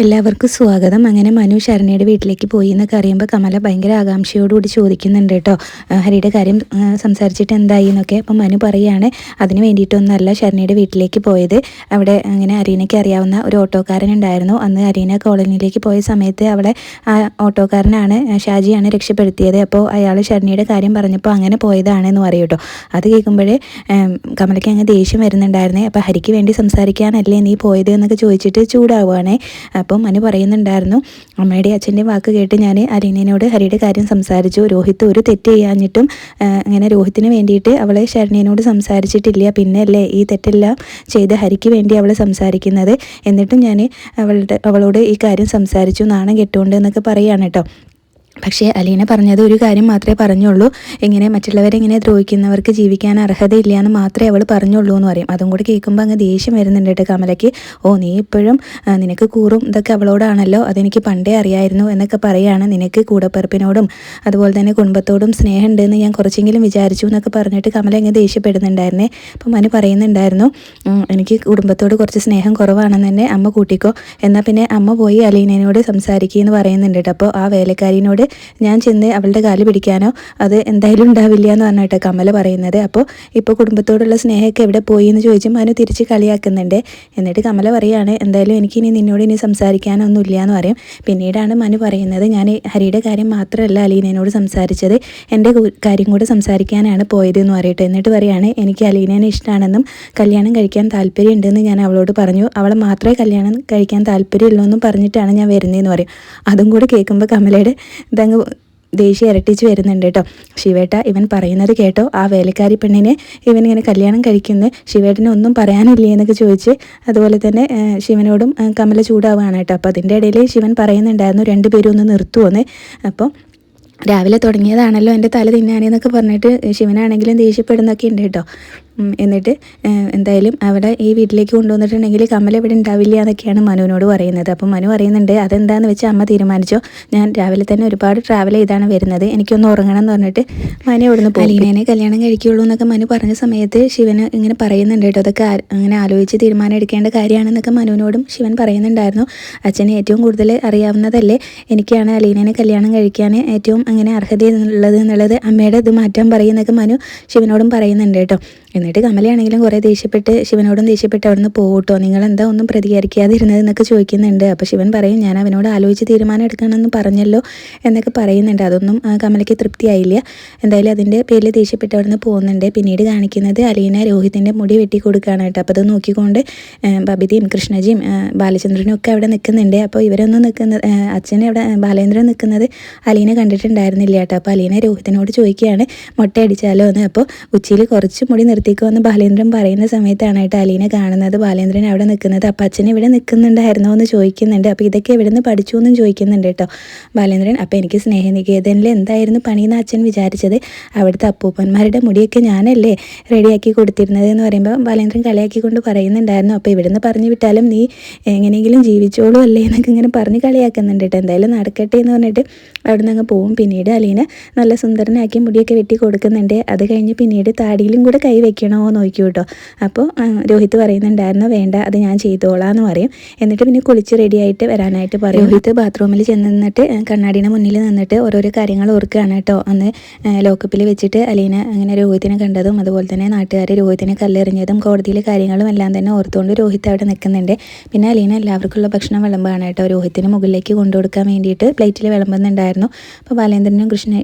എല്ലാവർക്കും സ്വാഗതം. അങ്ങനെ മനു ശരണ്യയുടെ വീട്ടിലേക്ക് പോയി എന്നൊക്കെ അറിയുമ്പോൾ കമല ഭയങ്കര ആകാംക്ഷയോടുകൂടി ചോദിക്കുന്നുണ്ട് കേട്ടോ, ഹരിയുടെ കാര്യം സംസാരിച്ചിട്ട് എന്തായി എന്നൊക്കെ. അപ്പം മനു പറയുകയാണ് അതിന് വേണ്ടിയിട്ടൊന്നല്ല ശരണ്യയുടെ വീട്ടിലേക്ക് പോയത്. അവിടെ അങ്ങനെ അരീനയ്ക്ക് അറിയാവുന്ന ഒരു ഓട്ടോക്കാരനുണ്ടായിരുന്നു. അന്ന് അരീന കോളനിയിലേക്ക് പോയ സമയത്ത് അവിടെ ആ ഓട്ടോക്കാരനാണ്, ഷാജിയാണ് രക്ഷപ്പെടുത്തിയത്. അപ്പോൾ അയാൾ ശരണ്യയുടെ കാര്യം പറഞ്ഞപ്പോൾ അങ്ങനെ പോയതാണെന്ന് പറയും കേട്ടോ. അത് കേൾക്കുമ്പോഴേ കമലയ്ക്ക് അങ്ങ് ദേഷ്യം വരുന്നുണ്ടായിരുന്നേ. അപ്പോൾ ഹരിക്ക് വേണ്ടി സംസാരിക്കാനല്ലേ നീ പോയത് എന്നൊക്കെ ചോദിച്ചിട്ട് ചൂടാവുകയാണേ. അപ്പം മനു പറയുന്നുണ്ടായിരുന്നു, അമ്മയുടെ അച്ഛൻ്റെയും വാക്ക് കേട്ട് ഞാൻ അരീനയോട് ഹരിയുടെ കാര്യം സംസാരിച്ചു. രോഹിത്ത് ഒരു തെറ്റ് ചെയ്യാഞ്ഞിട്ടും അങ്ങനെ രോഹിത്തിന് വേണ്ടിയിട്ട് അവളെ ശരണ്യനോട് സംസാരിച്ചിട്ടില്ല. പിന്നെ അല്ലേ ഈ തെറ്റെല്ലാം ചെയ്ത് ഹരിക്ക് വേണ്ടി അവൾ സംസാരിക്കുന്നത്. എന്നിട്ടും ഞാൻ അവളോട് ഈ കാര്യം സംസാരിച്ചു, നാണം കെട്ടുകൊണ്ട് എന്നൊക്കെ പറയുകയാണ് കേട്ടോ. പക്ഷേ അലീന പറഞ്ഞത് ഒരു കാര്യം മാത്രമേ പറഞ്ഞുള്ളൂ, ഇങ്ങനെ മറ്റുള്ളവരെ ഇങ്ങനെ ദ്രോഹിക്കുന്നവർക്ക് ജീവിക്കാൻ അർഹതയില്ല എന്ന് മാത്രമേ അവൾ പറഞ്ഞുള്ളൂ എന്ന് പറയും. അതും കൂടി കേൾക്കുമ്പോൾ അങ്ങ് ദേഷ്യം വരുന്നുണ്ട് കേട്ടോ കമലയ്ക്ക്. നീ ഇപ്പോഴും നിനക്ക് കൂറും ഇതൊക്കെ അവളോടാണല്ലോ, അതെനിക്ക് പണ്ടേ അറിയായിരുന്നു എന്നൊക്കെ പറയുകയാണ്. നിനക്ക് കൂടപ്പിറപ്പിനോടും അതുപോലെ തന്നെ കുടുംബത്തോടും സ്നേഹമുണ്ടെന്ന് ഞാൻ കുറച്ചെങ്കിലും വിചാരിച്ചു എന്നൊക്കെ പറഞ്ഞിട്ട് കമല അങ്ങ് ദേഷ്യപ്പെടുന്നുണ്ടായിരുന്നേ. അപ്പം മനു പറയുന്നുണ്ടായിരുന്നു, എനിക്ക് കുടുംബത്തോട് കുറച്ച് സ്നേഹം കുറവാണെന്ന് തന്നെ അമ്മ കൂട്ടിക്കോ, എന്നാൽ പിന്നെ അമ്മ പോയി അലീനയോട് സംസാരിക്കുകയെന്ന് പറയുന്നുണ്ട് കേട്ടോ. അപ്പോൾ ആ വേലക്കാരിനോട് ഞാൻ ചെന്ന് അവളുടെ കാല് പിടിക്കാനോ അത് എന്തായാലും ഉണ്ടാവില്ല എന്ന് പറഞ്ഞിട്ട് കമല പറയുന്നത്. ഇപ്പോൾ കുടുംബത്തോടുള്ള സ്നേഹമൊക്കെ എവിടെ പോയി എന്ന് ചോദിച്ച് മനു തിരിച്ച് കളിയാക്കുന്നുണ്ട്. എന്നിട്ട് കമല പറയുകയാണ്, എന്തായാലും എനിക്കിനി നിന്നോട് ഇനി സംസാരിക്കാനൊന്നും ഇല്ല എന്ന് പറയും. പിന്നീടാണ് മനു പറയുന്നത്, ഞാൻ ഹരിയുടെ കാര്യം മാത്രമല്ല അലീനയോട് സംസാരിച്ചത്, എൻ്റെ കാര്യം കൂടെ സംസാരിക്കാനാണ് പോയത് എന്ന് പറയട്ടെ. എന്നിട്ട് പറയുകയാണ്, എനിക്ക് അലീനേനെ ഇഷ്ടമാണെന്നും കല്യാണം കഴിക്കാൻ താല്പര്യമുണ്ടെന്ന് ഞാൻ അവളോട് പറഞ്ഞു, അവളെ മാത്രമേ കല്യാണം കഴിക്കാൻ താല്പര്യമുള്ളൂ എന്നും പറഞ്ഞിട്ടാണ് ഞാൻ വരുന്നതെന്ന് പറയും. അതും കൂടി കേൾക്കുമ്പോൾ കമലയുടെ ഇതങ്ങ് ദേഷ്യം ഇരട്ടിച്ച് വരുന്നുണ്ട് കേട്ടോ. ശിവേട്ട ഇവൻ പറയുന്നത് കേട്ടോ, ആ വേലക്കാരി പെണ്ണിനെ ഇവനിങ്ങനെ കല്യാണം കഴിക്കുന്നു, ശിവേട്ടനെ ഒന്നും പറയാനില്ലേ എന്നൊക്കെ ചോദിച്ച് അതുപോലെ തന്നെ ശിവനോടും കമല ചൂടാവുകയാണ് കേട്ടോ. അപ്പോൾ അതിൻ്റെ ഇടയിൽ ശിവൻ പറയുന്നുണ്ടായിരുന്നു, രണ്ടുപേരും ഒന്ന് നിർത്തുവോന്ന്. അപ്പോൾ രാവിലെ തുടങ്ങിയതാണല്ലോ എൻ്റെ തല തിന്നാനെന്നൊക്കെ പറഞ്ഞിട്ട് ശിവനാണെങ്കിലും ദേഷ്യപ്പെടുന്നൊക്കെ ഉണ്ട് കേട്ടോ. എന്നിട്ട് എന്തായാലും അവിടെ ഈ വീട്ടിലേക്ക് കൊണ്ടുവന്നിട്ടുണ്ടെങ്കിൽ കമല ഇവിടെ ഉണ്ടാവില്ല എന്നൊക്കെയാണ് മനുവിനോട് പറയുന്നത്. അപ്പം മനു പറയുന്നുണ്ട്, അതെന്താണെന്ന് വെച്ചാൽ അമ്മ തീരുമാനിച്ചോ, ഞാൻ രാവിലെ തന്നെ ഒരുപാട് ട്രാവൽ ചെയ്താണ് വരുന്നത്, എനിക്കൊന്ന് ഉറങ്ങണം എന്ന് പറഞ്ഞിട്ട് മനു ഇവിടുന്ന് പോകും. അലീനേനെ കല്യാണം കഴിക്കുകയുള്ളൂ എന്നൊക്കെ മനു പറഞ്ഞ സമയത്ത് ശിവന് ഇങ്ങനെ പറയുന്നുണ്ട് കേട്ടോ, അതൊക്കെ അങ്ങനെ ആലോചിച്ച് തീരുമാനം എടുക്കേണ്ട കാര്യമാണെന്നൊക്കെ മനുവിനോടും ശിവൻ പറയുന്നുണ്ടായിരുന്നു. അച്ഛനെ ഏറ്റവും കൂടുതൽ അറിയാവുന്നതല്ലേ, എനിക്കാണ് അലീനേനെ കല്യാണം കഴിക്കാൻ ഏറ്റവും അങ്ങനെ അർഹതയുള്ളത് എന്നുള്ളത്, അമ്മയുടെ ഇത് മാറ്റാൻ പറയുന്നൊക്കെ മനു ശിവനോടും പറയുന്നുണ്ട് കേട്ടോ. എന്നിട്ട് കമലയാണെങ്കിലും കുറേ ദേഷ്യപ്പെട്ട് ശിവനോടും ദേഷ്യപ്പെട്ട് അവിടുന്ന് പോകട്ടോ, നിങ്ങളെന്താ ഒന്നും പ്രതികരിക്കാതിരുന്നത് എന്നൊക്കെ ചോദിക്കുന്നുണ്ട്. അപ്പോൾ ശിവൻ പറയും, ഞാൻ അവനോട് ആലോചിച്ച് തീരുമാനം എടുക്കണമെന്ന് പറഞ്ഞല്ലോ എന്നൊക്കെ പറയുന്നുണ്ട്. അതൊന്നും കമലയ്ക്ക് തൃപ്തിയായില്ല. എന്തായാലും അതിൻ്റെ പേരിൽ ദേഷ്യപ്പെട്ട് അവിടുന്ന് പോകുന്നുണ്ട്. പിന്നീട് കാണിക്കുന്നത് അലീന രോഹിത്തിൻ്റെ മുടി വെട്ടി കൊടുക്കുകയാണ് കേട്ടോ. അപ്പോൾ അത് നോക്കിക്കൊണ്ട് ബബിതയും കൃഷ്ണജിയും ബാലചന്ദ്രനും ഒക്കെ അവിടെ നിൽക്കുന്നുണ്ട്. അപ്പോൾ ഇവരൊന്നും അച്ഛനെ അവിടെ ബാലേന്ദ്രൻ നിൽക്കുന്നത് അലീന കണ്ടിട്ടുണ്ടായിരുന്നില്ല കേട്ടോ. അപ്പോൾ അലീന രോഹിത്തിനോട് ചോദിക്കുകയാണ്, മുട്ട അടിച്ചാലോ എന്ന്. അപ്പോൾ ഉച്ചയിൽ കുറച്ച് മുടി നിർത്തിക്കോ എന്ന് ബാലേന്ദ്രൻ പറയുന്ന സമയത്താണ് കേട്ടോ അലീന കാണുന്നത് ബാലേന്ദ്രൻ അവിടെ നിൽക്കുന്നത്. അപ്പം അച്ഛൻ ഇവിടെ നിൽക്കുന്നുണ്ടായിരുന്നോ എന്ന് ചോദിക്കുന്നുണ്ട്. അപ്പോൾ ഇതൊക്കെ എവിടെ നിന്ന് പഠിച്ചു എന്നും ചോദിക്കുന്നുണ്ട് കേട്ടോ ബാലേന്ദ്രൻ. അപ്പോൾ എനിക്ക് സ്നേഹനികേതനിൽ എന്തായിരുന്നു പണിയെന്ന് അച്ഛൻ വിചാരിച്ചത്, അവിടുത്തെ അപ്പൂപ്പന്മാരുടെ മുടിയൊക്കെ ഞാനല്ലേ റെഡിയാക്കി കൊടുത്തിരുന്നത് എന്ന് പറയുമ്പോൾ ബാലേന്ദ്രൻ കളിയാക്കിക്കൊണ്ട് പറയുന്നുണ്ടായിരുന്നു. അപ്പോൾ ഇവിടെ നിന്ന് പറഞ്ഞു വിട്ടാലും നീ എങ്ങനെയെങ്കിലും ജീവിച്ചോളൂ അല്ലേ എന്നൊക്കെ ഇങ്ങനെ പറഞ്ഞ് കളിയാക്കുന്നുണ്ട് കേട്ടോ. എന്തായാലും നടക്കട്ടെ എന്ന് പറഞ്ഞിട്ട് അവിടെ നിന്ന് അങ്ങ് പോവും. പിന്നീട് അലീന നല്ല സുന്ദരനാക്കി മുടിയൊക്കെ വെട്ടി കൊടുക്കുന്നുണ്ട്. അത് കഴിഞ്ഞ് പിന്നീട് താടിയിലും കൂടെ കൈ വെക്കണോ നോക്കൂ കേട്ടോ. അപ്പോൾ രോഹിത് പറയുന്നുണ്ടായിരുന്നു, വേണ്ട അത് ഞാൻ ചെയ്തോളാം എന്ന് പറയും. എന്നിട്ട് പിന്നെ കുളിച്ച് റെഡിയായിട്ട് വരാനായിട്ട് പറയും. രോഹിത് ബാത്റൂമിൽ ചെന്നിട്ട് കണ്ണാടിയുടെ മുന്നിൽ നിന്നിട്ട് ഓരോരോ കാര്യങ്ങൾ ഓർക്കുകയാണ് കേട്ടോ. അന്ന് ലോക്കപ്പിൽ വെച്ചിട്ട് അലീന അങ്ങനെ രോഹിത്തിനെ കണ്ടതും അതുപോലെ തന്നെ നാട്ടുകാർ രോഹിത്തിനെ കല്ലെറിഞ്ഞതും കോടതിയിലെ കാര്യങ്ങളും എല്ലാം തന്നെ ഓർത്തുകൊണ്ട് രോഹിത് അവിടെ നിൽക്കുന്നുണ്ട്. പിന്നെ അലീന എല്ലാവർക്കുള്ള ഭക്ഷണം വിളമ്പാണ് കേട്ടോ. രോഹിത്തിന് മുകളിലേക്ക് കൊണ്ടുകൊടുക്കാൻ വേണ്ടിയിട്ട് പ്ലേറ്റിൽ വിളമ്പുന്നുണ്ടായിരുന്നു. അപ്പോൾ ബാലേന്ദ്രനും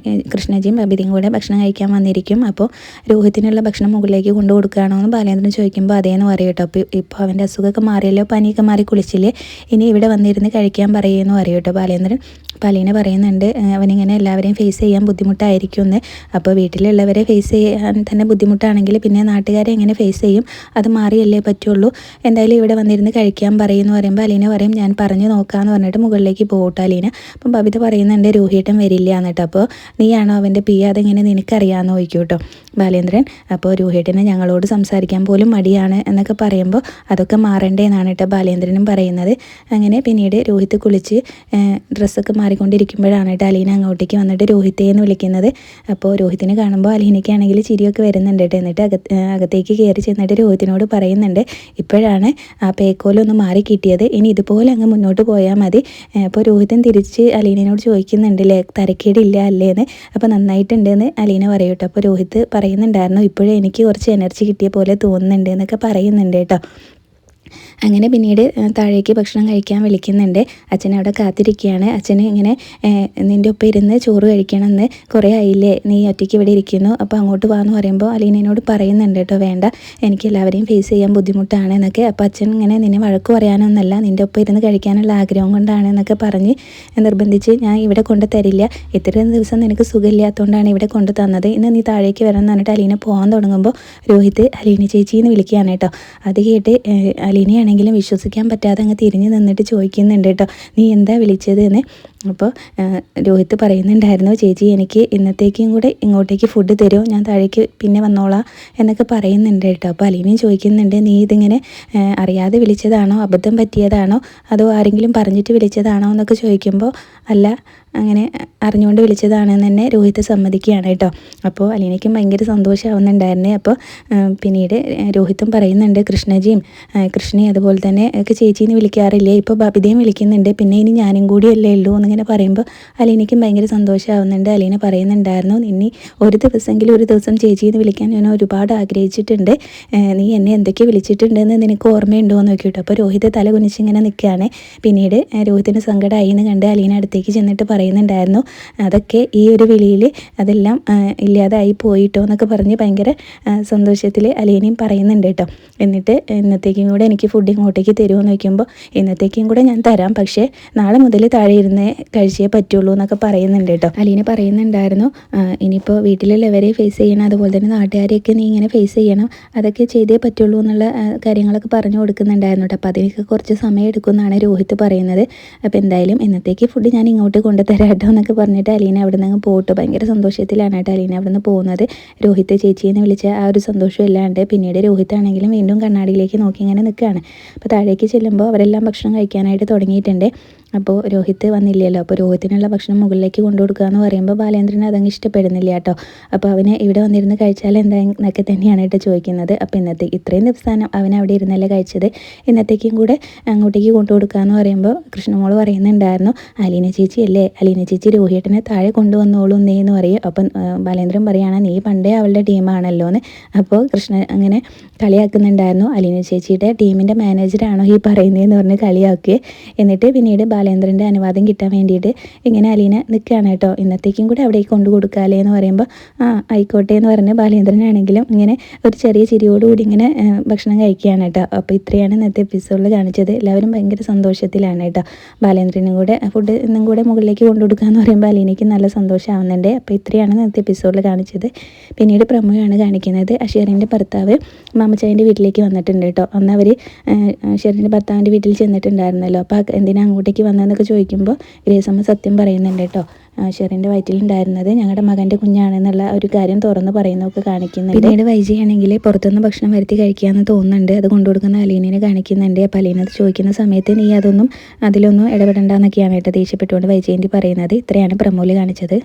കൃഷ്ണജിയും ബബിതയും കൂടെ ഭക്ഷണം കഴിക്കാൻ വന്നിരിക്കും. അപ്പോൾ രോഹിത്തിനുള്ള ഭക്ഷണം മുകളിലേക്ക് കൊണ്ടു കൊടുക്കുകയാണോ എന്ന് ബാലേന്ദ്രൻ ചോദിക്കുമ്പോൾ അതേന്ന് പറയും കേട്ടോ. അപ്പോൾ ഇപ്പോൾ അവൻ്റെ അസുഖമൊക്കെ മാറിയല്ലോ, പനിയൊക്കെ മാറി കുളിച്ചില്ലേ, ഇനി ഇവിടെ വന്നിരുന്ന് കഴിക്കാൻ പറയുമെന്ന് പറയും കേട്ടോ ബാലേന്ദ്രൻ. അപ്പോൾ അലീന പറയുന്നുണ്ട്, അവനിങ്ങനെ എല്ലാവരെയും ഫേസ് ചെയ്യാൻ ബുദ്ധിമുട്ടായിരിക്കും എന്ന്. അപ്പോൾ വീട്ടിലുള്ളവരെ ഫേസ് ചെയ്യാൻ തന്നെ ബുദ്ധിമുട്ടാണെങ്കിൽ പിന്നെ നാട്ടുകാരെ എങ്ങനെ ഫേസ് ചെയ്യും, അത് മാറിയല്ലേ പറ്റുള്ളൂ, എന്തായാലും ഇവിടെ വന്നിരുന്ന് കഴിക്കാൻ പറയുമെന്ന് പറയുമ്പോൾ അലീന പറയും, ഞാൻ പറഞ്ഞു നോക്കാമെന്ന് പറഞ്ഞിട്ട് മുകളിലേക്ക് പോകട്ടോ അലീന. അപ്പം ബബിത പറയുന്നുണ്ട്, രോഹിയേട്ടൻ വരില്ല എന്നിട്ട്. അപ്പോൾ നീയാണോ അവൻ്റെ പിയ, അതെങ്ങനെ നിനക്കറിയാമെന്ന് ചോദിക്കും കേട്ടോ ബാലേന്ദ്രൻ. അപ്പോൾ രോഹിയേട്ടൻ രോഹിത്തിനെ ഞങ്ങളോട് സംസാരിക്കാൻ പോലും മടിയാണ് എന്നൊക്കെ പറയുമ്പോൾ അതൊക്കെ മാറണ്ടേന്നാണ് കേട്ടോ ബാലേന്ദ്രനും പറയുന്നത്. അങ്ങനെ പിന്നീട് രോഹിത്ത് കുളിച്ച് ഡ്രസ്സൊക്കെ മാറിക്കൊണ്ടിരിക്കുമ്പോഴാണ് കേട്ടോ അലീന അങ്ങോട്ടേക്ക് വന്നിട്ട് രോഹിത്തെ എന്ന് വിളിക്കുന്നത്. അപ്പോൾ രോഹിത്തിനെ കാണുമ്പോൾ അലീനയ്ക്കാണെങ്കിൽ ചിരിയൊക്കെ വരുന്നുണ്ട് കേട്ടോ. എന്നിട്ട് അകത്തേക്ക് കയറി ചെന്നിട്ട് രോഹിത്തിനോട് പറയുന്നുണ്ട്, ഇപ്പോഴാണ് ആ പേക്കോലൊന്ന് മാറി കിട്ടിയത്, ഇനി ഇതുപോലെ അങ്ങ് മുന്നോട്ട് പോയാൽ മതി. അപ്പോൾ രോഹിതൻ തിരിച്ച് അലീനയോട് ചോദിക്കുന്നുണ്ടല്ലേ തരക്കേടില്ല അല്ലേന്ന്. അപ്പോൾ നന്നായിട്ടുണ്ടെന്ന് അലീന പറയും കേട്ടോ. അപ്പോൾ രോഹിത് പറയുന്നുണ്ടായിരുന്നു, ഇപ്പോഴും എനിക്ക് കുറച്ച് എനർജി കിട്ടിയ പോലെ തോന്നുന്നുണ്ട് എന്നൊക്കെ പറയുന്നുണ്ട് കേട്ടോ. അങ്ങനെ പിന്നീട് താഴേക്ക് ഭക്ഷണം കഴിക്കാൻ വിളിക്കുന്നുണ്ട്. അച്ഛൻ അവിടെ കാത്തിരിക്കുകയാണ്. അച്ഛന് ഇങ്ങനെ നിൻ്റെ ഒപ്പം ഇരുന്ന് ചോറ് കഴിക്കണമെന്ന് കുറേ ആയില്ലേ, നീ ഒറ്റയ്ക്ക് ഇവിടെ ഇരിക്കുന്നു, അപ്പോൾ അങ്ങോട്ട് വാന്ന് പറയുമ്പോൾ അലീനയോട് പറയുന്നുണ്ട് കേട്ടോ, വേണ്ട എനിക്ക് എല്ലാവരെയും ഫേസ് ചെയ്യാൻ ബുദ്ധിമുട്ടാണ് എന്നൊക്കെ. അപ്പോൾ അച്ഛൻ ഇങ്ങനെ നിന്നെ വഴക്ക് പറയാനൊന്നല്ല, നിൻ്റെ ഒപ്പം ഇരുന്ന് കഴിക്കാനുള്ള ആഗ്രഹം കൊണ്ടാണ് എന്നൊക്കെ പറഞ്ഞ് നിർബന്ധിച്ച് ഞാൻ ഇവിടെ കൊണ്ട് തരില്ല, ഇത്രയും ദിവസം നിനക്ക് സുഖമില്ലാത്തതുകൊണ്ടാണ് ഇവിടെ കൊണ്ട് തന്നത്, ഇന്ന് നീ താഴേക്ക് വരണം എന്ന് പറഞ്ഞിട്ട് അലീന പോകാൻ തുടങ്ങുമ്പോൾ രോഹിത് അലീന ചേച്ചി എന്ന് വിളിക്കുകയാണ് കേട്ടോ. അത് കേട്ട് അലീനയാണെങ്കിലും വിശ്വസിക്കാൻ പറ്റാതെ അങ്ങ് തിരിഞ്ഞ് നിന്നിട്ട് ചോദിക്കുന്നുണ്ട് കേട്ടോ, നീ എന്താ വിളിച്ചത് എന്ന്. അപ്പോൾ രോഹിത് പറയുന്നുണ്ടായിരുന്നു, ചേച്ചി എനിക്ക് ഇന്നത്തേക്കും കൂടെ ഇങ്ങോട്ടേക്ക് ഫുഡ് തരുമോ, ഞാൻ താഴേക്ക് പിന്നെ വന്നോളാം എന്നൊക്കെ പറയുന്നുണ്ട് കേട്ടോ. അപ്പോൾ അലീനയും ചോദിക്കുന്നുണ്ട്, നീ ഇതിങ്ങനെ അറിയാതെ വിളിച്ചതാണോ, അബദ്ധം പറ്റിയതാണോ, അതോ ആരെങ്കിലും പറഞ്ഞിട്ട് വിളിച്ചതാണോ എന്നൊക്കെ ചോദിക്കുമ്പോൾ അല്ല, അങ്ങനെ അറിഞ്ഞുകൊണ്ട് വിളിച്ചതാണെന്ന് തന്നെ രോഹിത് സമ്മതിക്കുകയാണ് കേട്ടോ. അപ്പോൾ അലീനയ്ക്കും ഭയങ്കര സന്തോഷമാവുന്നുണ്ടായിരുന്നേ. അപ്പോൾ പിന്നീട് രോഹിത്തും പറയുന്നുണ്ട്, കൃഷ്ണയും അതുപോലെ തന്നെ ഒക്കെ ചേച്ചീന്ന് വിളിക്കാറില്ലേ, ഇപ്പോൾ ബബിതയും വിളിക്കുന്നുണ്ട്, പിന്നെ ഇനി ഞാനും കൂടിയല്ലേ ഉള്ളൂ എന്നിങ്ങനെ പറയുമ്പോൾ അലീനയ്ക്കും ഭയങ്കര സന്തോഷമാവുന്നുണ്ട്. അലീന പറയുന്നുണ്ടായിരുന്നു, നിന്നെ ഒരു ദിവസം ചേച്ചീന്ന് വിളിക്കാൻ ഞാൻ ഒരുപാട് ആഗ്രഹിച്ചിട്ടുണ്ട്, നീ എന്നെ എന്തൊക്കെ വിളിച്ചിട്ടുണ്ടെന്ന് നിനക്ക് ഓർമ്മയുണ്ടോ എന്ന് നോക്കിയിട്ട്. അപ്പോൾ രോഹിത് തല കുനിച്ചിങ്ങനെ നിൽക്കുകയാണ്. പിന്നീട് രോഹിത്തിന് സങ്കടമായി എന്ന് കണ്ട് അലീന അടുത്തേക്ക് ചെന്നിട്ട് പറയുന്നുണ്ടായിരുന്നു, അതൊക്കെ ഈ ഒരു വിളിയിൽ അതെല്ലാം ഇല്ലാതായി പോയിട്ടോ എന്നൊക്കെ പറഞ്ഞ് ഭയങ്കര സന്തോഷത്തിൽ അലീനയും പറയുന്നുണ്ട് കേട്ടോ. എന്നിട്ട് ഇന്നത്തേക്കും കൂടെ എനിക്ക് ഫുഡ് ഇങ്ങോട്ടേക്ക് തരുമെന്ന് വയ്ക്കുമ്പോൾ ഇന്നത്തേക്കും കൂടെ ഞാൻ തരാം, പക്ഷേ നാളെ മുതൽ താഴെ ഇരുന്ന് കഴിച്ചേ പറ്റുള്ളൂ എന്നൊക്കെ പറയുന്നുണ്ട് കേട്ടോ. അലീന പറയുന്നുണ്ടായിരുന്നു, ഇനിയിപ്പോൾ വീട്ടിലുള്ളവരെ ഫേസ് ചെയ്യണം, അതുപോലെ തന്നെ നാട്ടുകാരെയൊക്കെ നീ ഇങ്ങനെ ഫേസ് ചെയ്യണം, അതൊക്കെ ചെയ്തേ പറ്റുള്ളൂ എന്നുള്ള കാര്യങ്ങളൊക്കെ പറഞ്ഞു കൊടുക്കുന്നുണ്ടായിരുന്നു കേട്ടോ. അപ്പോൾ അതിനൊക്കെ കുറച്ച് സമയം എടുക്കുമെന്നാണ് രോഹിത് പറയുന്നത്. അപ്പോൾ എന്തായാലും ഇന്നത്തേക്ക് ഫുഡ് ഞാൻ ഇങ്ങോട്ട് കൊണ്ടുതരാം കേട്ടോ എന്നൊക്കെ പറഞ്ഞിട്ട് അലീന അവിടെ നിന്ന് പോയിട്ട് ഭയങ്കര സന്തോഷത്തിലാണ് കേട്ടോ അലീന അവിടെ നിന്ന് പോകുന്നത്. രോഹിത് ചേച്ചിയെന്ന് വിളിച്ച ആ ഒരു സന്തോഷം ഇല്ലാണ്ട് പിന്നീട് രോഹിത് ആണെങ്കിലും വീണ്ടും കണ്ണാടിയിലേക്ക് നോക്കി ഇങ്ങനെ നിൽക്കുകയാണ്. അപ്പോൾ താഴേക്ക് ചെല്ലുമ്പോൾ അവരെല്ലാം ഭക്ഷണം കഴിക്കാനായിട്ട് തുടങ്ങിയിട്ടുണ്ട്. അപ്പോൾ രോഹിത് വന്നില്ലല്ലോ. അപ്പോൾ രോഹിത്തിനുള്ള ഭക്ഷണം മുകളിലേക്ക് കൊണ്ടു കൊടുക്കുക എന്ന് പറയുമ്പോൾ ബാലേന്ദ്രന് അതങ്ങ് ഇഷ്ടപ്പെടുന്നില്ല കേട്ടോ. അപ്പോൾ അവന് ഇവിടെ വന്നിരുന്ന് കഴിച്ചാൽ എന്താ എന്നൊക്കെ തന്നെയാണ് കേട്ടോ ചോദിക്കുന്നത്. അപ്പോൾ ഇത്രയും ദിവസം അവൻ അവിടെ ഇരുന്നല്ലേ കഴിച്ചത്, ഇന്നത്തേക്കും കൂടെ അങ്ങോട്ടേക്ക് കൊണ്ടു കൊടുക്കുക എന്ന് പറയുമ്പോൾ കൃഷ്ണമോൾ പറയുന്നുണ്ടായിരുന്നു, അലീന ചേച്ചി അല്ലേ, അലീന ചേച്ചി രോഹിത്തിനെ താഴെ കൊണ്ടുവന്നോളൂ എന്ന് പറയും. അപ്പം ബാലേന്ദ്രൻ പറയുകയാണ്, നീ പണ്ടേ അവളുടെ ടീമാണല്ലോ എന്ന്. അപ്പോൾ കൃഷ്ണ അങ്ങനെ കളിയാക്കുന്നുണ്ടായിരുന്നു, അലീന ചേച്ചിയുടെ ടീമിൻ്റെ മാനേജറാണോ ഈ പറയുന്നതെന്ന് പറഞ്ഞ് കളിയാക്കി. എന്നിട്ട് പിന്നീട് ബാലേന്ദ്രൻ്റെ അനുവാദം കിട്ടാൻ വേണ്ടിയിട്ട് ഇങ്ങനെ അലീന നിൽക്കുകയാണ് കേട്ടോ. ഇന്നത്തേക്കും കൂടെ അവിടേക്ക് കൊണ്ടു കൊടുക്കാമല്ലേ എന്ന് പറയുമ്പോൾ ആയിക്കോട്ടെ എന്ന് പറഞ്ഞ് ബാലേന്ദ്രനാണെങ്കിലും ഇങ്ങനെ ഒരു ചെറിയ ചിരിയോടുകൂടി ഇങ്ങനെ ഭക്ഷണം കഴിക്കുകയാണ് കേട്ടോ. അപ്പോൾ ഇത്രയാണ് ഇന്നത്തെ എപ്പിസോഡിൽ കാണിച്ചത്. എല്ലാവരും ഭയങ്കര സന്തോഷത്തിലാണ് കേട്ടോ. ബാലേന്ദ്രനും കൂടെ ഫുഡ് ഇന്നും കൂടെ മുകളിലേക്ക് കൊണ്ടു കൊടുക്കുക എന്ന് പറയുമ്പോൾ അലീനയ്ക്ക് നല്ല സന്തോഷമാവുന്നുണ്ട്. അപ്പോൾ ഇത്രയാണ് ഇന്നത്തെ എപ്പിസോഡിൽ കാണിച്ചത്. പിന്നീട് പ്രമോയാണ് കാണിക്കുന്നത്. അഷീറിൻ്റെ ഭർത്താവ് മാമച്ചായൻ്റെ വീട്ടിലേക്ക് വന്നിട്ടുണ്ട് കേട്ടോ. അന്ന് അവർ അഷീറിൻ്റെ ഭർത്താവിൻ്റെ വീട്ടിൽ ചെന്നിട്ടുണ്ടായിരുന്നല്ലോ. അപ്പോൾ എന്തിനാ അങ്ങോട്ടേക്ക് വന്നതെന്നൊക്കെ ചോദിക്കുമ്പോൾ ഗ്രേസമ്മ സത്യം പറയുന്നുണ്ട് കേട്ടോ. ഷെറിൻ്റെ വയറ്റിലുണ്ടായിരുന്നത് ഞങ്ങളുടെ മകൻ്റെ കുഞ്ഞാണെന്നുള്ള ഒരു കാര്യം തുറന്ന് പറയുന്നതൊക്കെ കാണിക്കുന്നുണ്ട്. പിന്നീട് വൈജിയാണെങ്കിൽ പുറത്തുനിന്ന് ഭക്ഷണം വരുത്തി കഴിക്കാമെന്ന് തോന്നുന്നുണ്ട്. അത് കൊണ്ടുകൊടുക്കുന്ന അലീനയെ കാണിക്കുന്നുണ്ട്. അപ്പോൾ അലീന അത് ചോദിക്കുന്ന സമയത്ത് നീ അതിലൊന്നും ഇടപെടണ്ടെന്നൊക്കെയാണ് കേട്ടോ ദേഷ്യപ്പെട്ടുകൊണ്ട് വൈജയന്തി പറയുന്നത്. ഇത്രയാണ് പ്രമോല് കാണിച്ചത്.